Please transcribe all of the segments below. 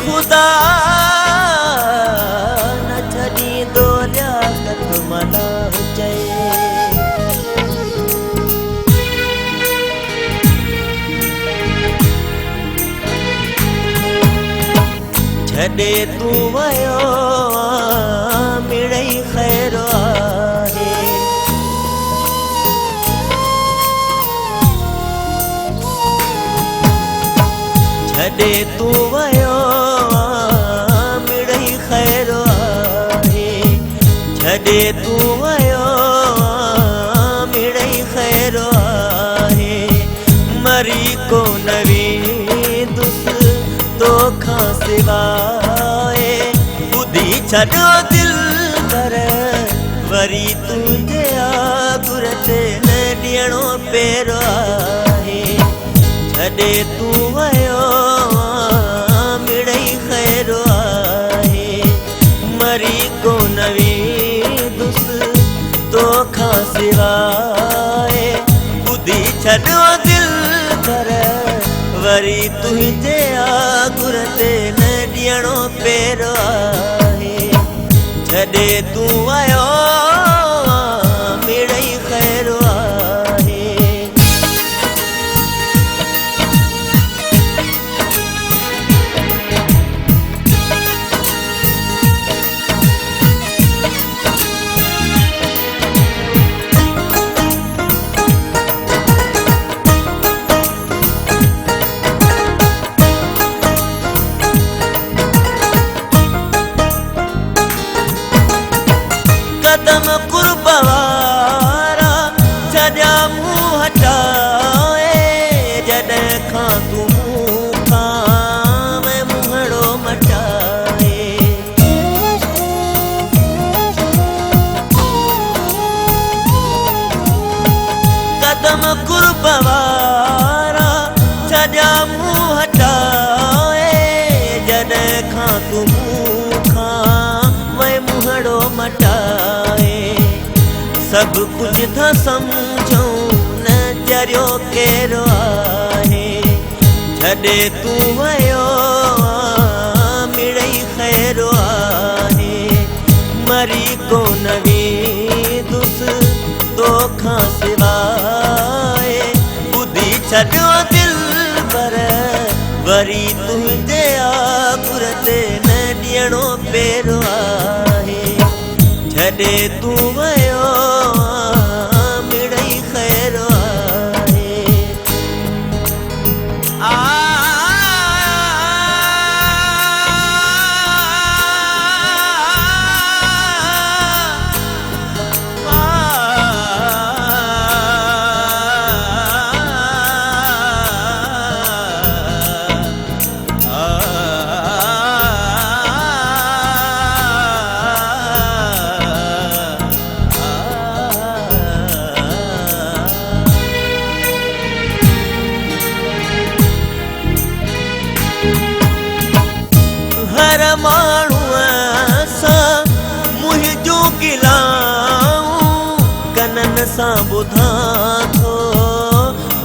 खुदा न छॾींदो लियाकत मला चए छॾे तूं वियो मिड़ई ख़ैर आहे छॾे तूं वियो मिड़ई ख़ैर आहे छॾे तूं वियो मिड़ई ख़ैर आहे मरी को नवींदुसि तोखां सिवाए ॿुधी छॾो दिल पर वरी तुंहिंजे आगुर ते न ॾियणो पहिरो आहे छॾे तूं वियो मिड़ई ख़ैर आहे मरी को नवींदुसि तोखां सिवाए ॿुधी छॾो दिल पर वरी तुंहिंजे आगुर ते न ॾियणो पहिरो आहे छॾे तूं वियो मिड़ई ख़ैर आहे कदम कुर्ब वारा छॾिया मूं हटाए जॾहिं खां तूं मूंखां मुंहड़ो मटाए कदम कुर्ब वारा छॾिया मूं हटाए जॾहिं खां तूं मूंखां मुंहड़ो मटाए सब कुछ था समझूं न जरियो कहिड़ो आहे छॾे तूं वियो मिड़ई ख़ैर आहे मरी को नवींदुसि तोखां सिवाए ॿुधी छॾो दिल पर वरी तुंहिंजे आगुर ते न ॾियणो पहिरो आहे छॾे तूं वियो मिड़ई ख़ैर आहे हर माण्हूअ सां मुंहिंजूं गिलाऊं कननि सां ॿुधां थो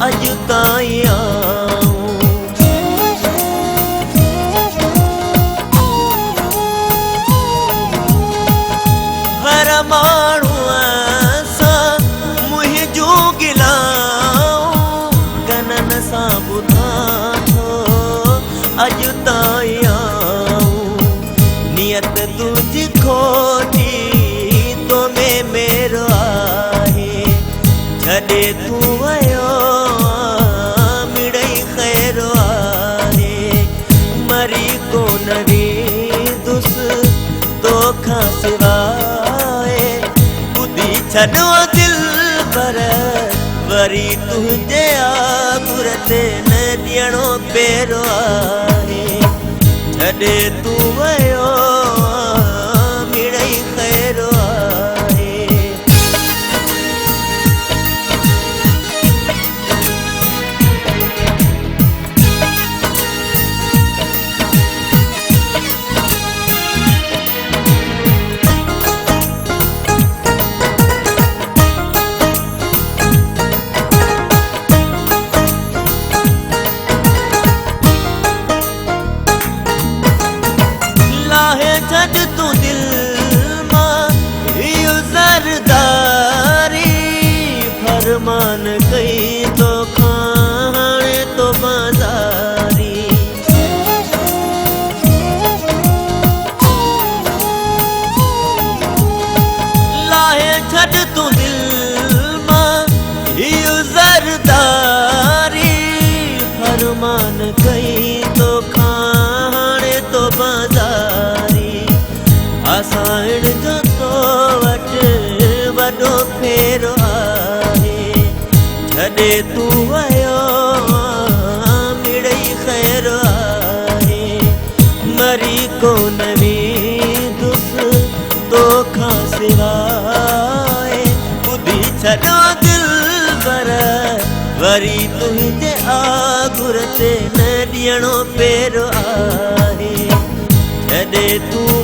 अॼु ताईं आऊं हर माण्हूअ सां मुंहिंजूं गिलाऊं कननि सां ॿुधां थो अॼु ताईं नियत तुझी खोटी तो में मेरो आहे छॾे तूं वियो मिड़ई ख़ैर आहे मरी को नवींदुसि तोखां सिवाए ॿुधी छॾो दिल पर वरी तुंहिंजे आगुर ते न ॾियणो पहिरो आहे छॾे तूं वियो मिड़ई ख़ैर आहे फरमान कई तो खाने तो बाजारी लाहे छड़ तू दिल मां हियो जरदारी फरमान कई तो खाने तो बाजारी आसाइण जो तो वट वडो फेरो आहे छॾे तू वयो मिड़ई ख़ैर आहे मरी कोन वेंदुस तोखां सिवाए ॿुधी छॾो दिलबर वरी तुंहिंजे आगुर ते न ॾियणो पेर आहे छॾे तू